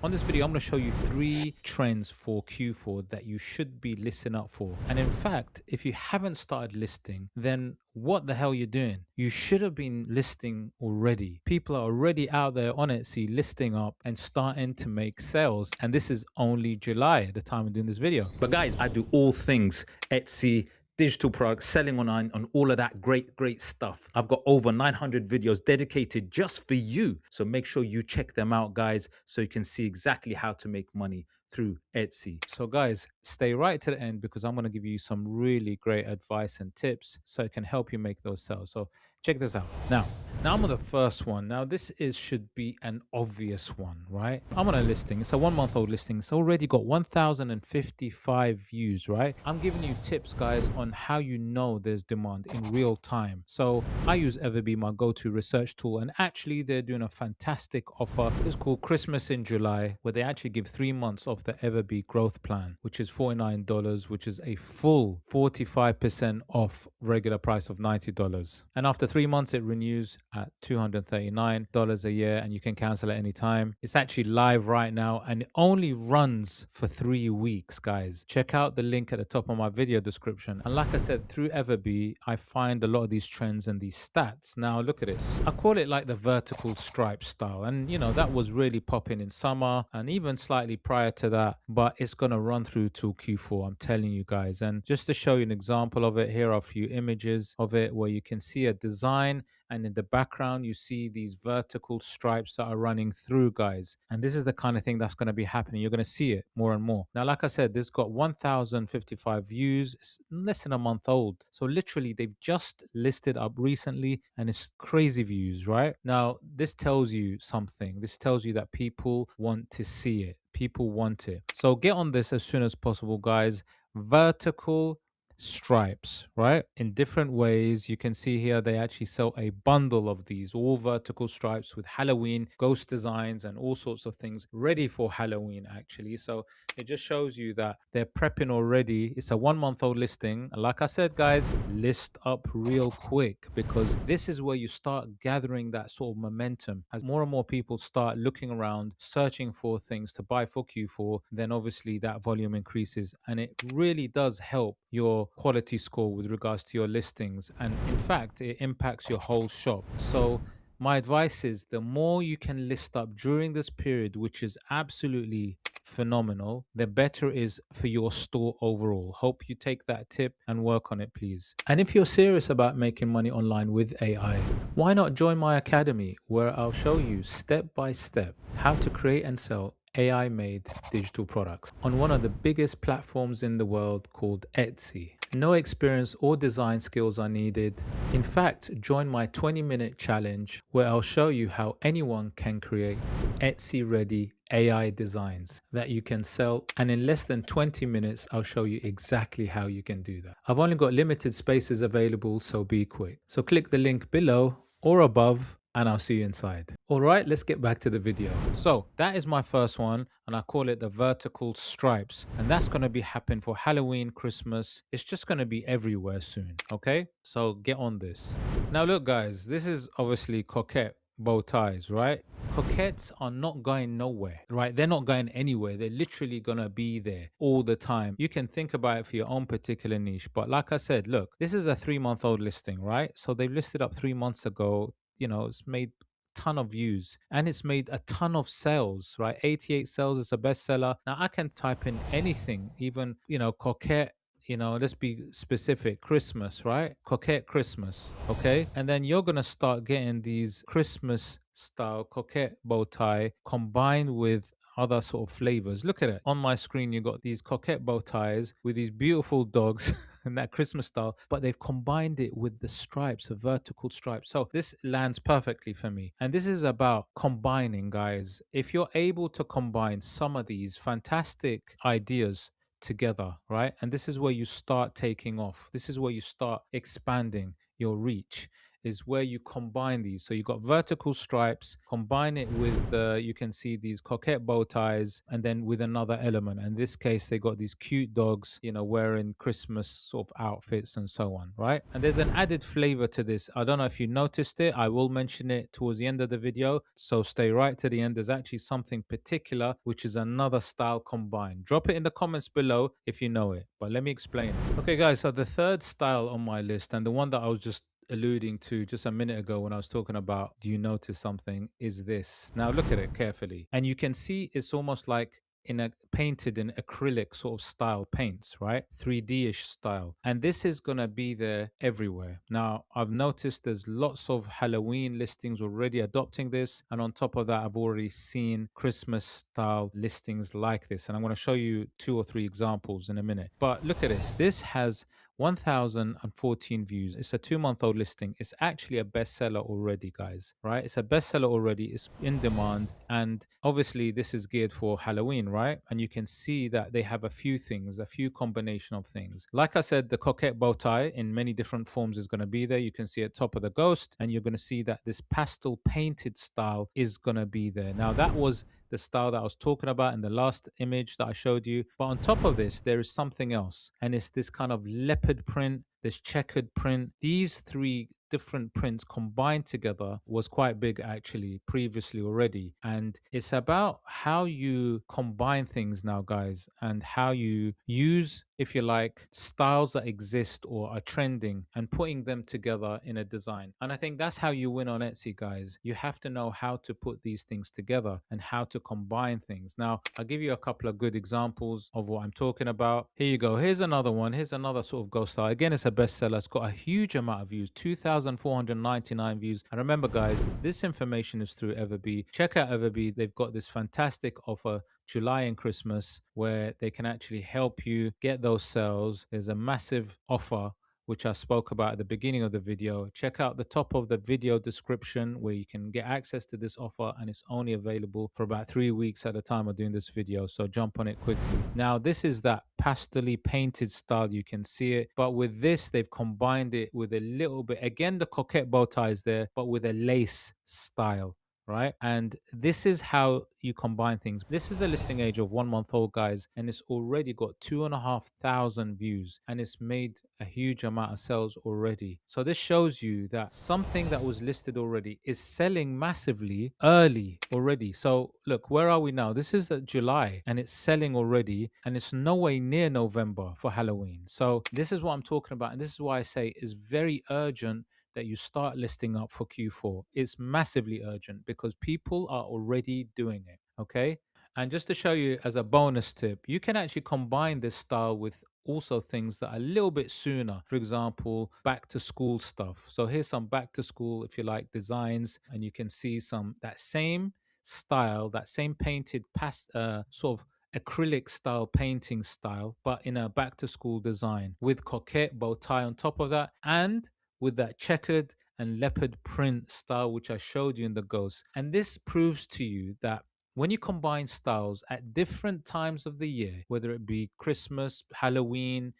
On this video, I'm going to show you 3 trends for Q4 that you should be listing up for. And in fact, if you haven't started listing, then what the hell you're doing? You should have been listing already. People are already out there on Etsy listing up and starting to make sales. And this is only July at the time of doing this video. But guys, I do all things Etsy, digital products, selling online, and all of that great stuff. I've got over 900 videos dedicated just for you. So make sure you check them out, guys, so you can see exactly how to make money through Etsy. So guys, stay right to the end because I'm going to give you some really great advice and tips so it can help you make those sales. So check this out. Now I'm on the first one. Now this is should be an obvious one, right? I'm on a listing. It's a 1 month old listing. It's already got 1,055 views, right? I'm giving you tips, guys, on how you know there's demand in real time. So I use EverBee, my go-to research tool, and actually they're doing a fantastic offer. It's called Christmas in July, where they actually give 3 months of the EverBee Growth plan, which is $49, which is a full 45% off regular price of $90. And after 3 months, it renews at $239 a year, and you can cancel at any time. It's actually live right now, and it only runs for 3 weeks, guys. Check out the link at the top of my video description. And like I said, through EverBee, I find a lot of these trends and these stats. Now, look at this. I call it like the vertical stripe style. And, that was really popping in summer and even slightly prior to that. But it's going to run through till Q4, I'm telling you guys. And just to show you an example of it, here are a few images of it where you can see a design, and in the background you see these vertical stripes that are running through, guys. And this is the kind of thing that's going to be happening. You're going to see it more and more. Now, like I said, this got 1,055 views. It's less than a month old, so literally they've just listed up recently, and it's crazy views. Right now, this tells you something. This tells you that people want to see it. People want it. So get on this as soon as possible, guys. Vertical stripes, right? In different ways. You can see here they actually sell a bundle of these, all vertical stripes with Halloween ghost designs and all sorts of things ready for Halloween, actually. So it just shows you that they're prepping already. It's a 1 month old listing. And like I said, guys, list up real quick because this is where you start gathering that sort of momentum. As more and more people start looking around, searching for things to buy for Q4, then obviously that volume increases, and it really does help your quality score with regards to your listings. And in fact, it impacts your whole shop. So my advice is the more you can list up during this period, which is absolutely phenomenal, the better it is for your store overall. Hope you take that tip and work on it, please. And if you're serious about making money online with AI, why not join my academy where I'll show you step by step how to create and sell AI made digital products on one of the biggest platforms in the world called Etsy. No experience or design skills are needed. In fact, join my 20-minute challenge where I'll show you how anyone can create Etsy ready AI designs that you can sell. And in less than 20 minutes, I'll show you exactly how you can do that. I've only got limited spaces available, so be quick. So click the link below or above, and I'll see you inside. All right, let's get back to the video. So that is my first one, and I call it the vertical stripes. And that's going to be happening for Halloween, Christmas. It's just going to be everywhere soon. Okay, so get on this. Now, look, guys, this is obviously Coquette bow ties, right? Coquettes are not going nowhere, right? They're not going anywhere. They're literally going to be there all the time. You can think about it for your own particular niche. But like I said, look, this is a 3 month old listing, right? So they've listed up 3 months ago. It's made ton of views and it's made a ton of sales, right? 88 sales. It's a bestseller. Now I can type in anything, even Coquette, let's be specific, Christmas, right? Coquette Christmas, okay? And then you're gonna start getting these Christmas style Coquette bow tie combined with other sort of flavors. Look at it on my screen. You got these Coquette bow ties with these beautiful dogs and that Christmas style, but they've combined it with the stripes, the vertical stripes. So this lands perfectly for me. And this is about combining, guys. If you're able to combine some of these fantastic ideas together, right? And this is where you start taking off. This is where you start expanding your reach, is where you combine these. So you got vertical stripes, combine it with, you can see these coquette bow ties, and then with another element. In this case, they got these cute dogs, wearing Christmas sort of outfits and so on, right? And there's an added flavor to this. I don't know if you noticed it. I will mention it towards the end of the video. So stay right to the end. There's actually something particular, which is another style combined. Drop it in the comments below if you know it, but let me explain it. Okay, guys, so the third style on my list, and the one that I was just alluding to just a minute ago when I was talking about do you notice something, is this. Now look at it carefully, and you can see it's almost like in a painted in acrylic sort of style paints, right? 3D-ish style. And this is gonna be there everywhere. Now, I've noticed there's lots of Halloween listings already adopting this. And on top of that, I've already seen Christmas style listings like this. And I'm gonna show you 2 or 3 examples in a minute. But look at this. This has 1,014 views. It's a 2-month-old listing. It's actually a bestseller already, guys, right? It's a bestseller already. It's in demand. And obviously, this is geared for Halloween, right? And you can see that they have a few things, a few combination of things. Like I said, the coquette bow tie in many different forms is going to be there. You can see at top of the ghost, and you're going to see that this pastel painted style is going to be there. Now, that was the style that I was talking about in the last image that I showed you. But on top of this, there is something else, and it's this kind of leopard print, this checkered print. These 3 different prints combined together was quite big actually previously already. And it's about how you combine things now, guys, and how you use, if you like, styles that exist or are trending and putting them together in a design. And I think that's how you win on Etsy, guys. You have to know how to put these things together and how to combine things. Now, I'll give you a couple of good examples of what I'm talking about. Here you go. Here's another one. Here's another sort of ghost style. Again, it's a bestseller. It's got a huge amount of views, 2,499 views. And remember, guys, this information is through EverBee. Check out EverBee. They've got this fantastic offer, July and Christmas, where they can actually help you get those sales. There's a massive offer which I spoke about at the beginning of the video. Check out the top of the video description where you can get access to this offer, and it's only available for about 3 weeks at the time of doing this video. So jump on it quickly. Now, this is that pastely painted style. You can see it, but with this, they've combined it with a little bit, again, the coquette bow tie is there, but with a lace style, right? And this is how you combine things. This is a listing age of 1 month old, guys, and it's already got 2,500 views, and it's made a huge amount of sales already. So this shows you that something that was listed already is selling massively early already. So look, where are we now? This is July, and it's selling already, and it's no way near November for Halloween. So this is what I'm talking about, and this is why I say it's very urgent that you start listing up for Q4. It's massively urgent because people are already doing it. Okay. And just to show you as a bonus tip, you can actually combine this style with also things that are a little bit sooner. For example, back to school stuff. So here's some back to school, if you like, designs, and you can see some that same style, that same painted past sort of acrylic style painting style, but in a back to school design with coquette bow tie on top of that, and with that checkered and leopard print style, which I showed you in the ghost. And this proves to you that when you combine styles at different times of the year, whether it be Christmas, Halloween,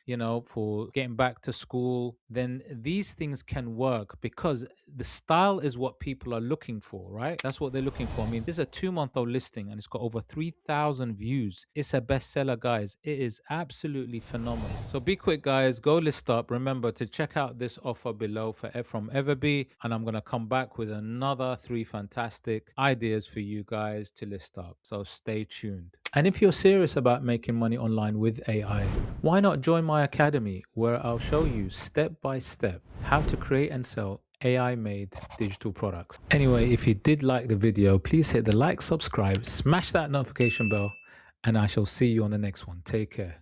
for getting back to school, then these things can work because the style is what people are looking for, right? That's what they're looking for. I mean, this is a 2-month-old listing and it's got over 3,000 views. It's a bestseller, guys. It is absolutely phenomenal. So be quick, guys. Go list up. Remember to check out this offer below from EverBee, and I'm going to come back with another 3 fantastic ideas for you guys to list up. So stay tuned. And if you're serious about making money online with AI, why not join my academy where I'll show you step by step how to create and sell AI-made digital products. Anyway, if you did like the video, please hit the like, subscribe, smash that notification bell, and I shall see you on the next one. Take care.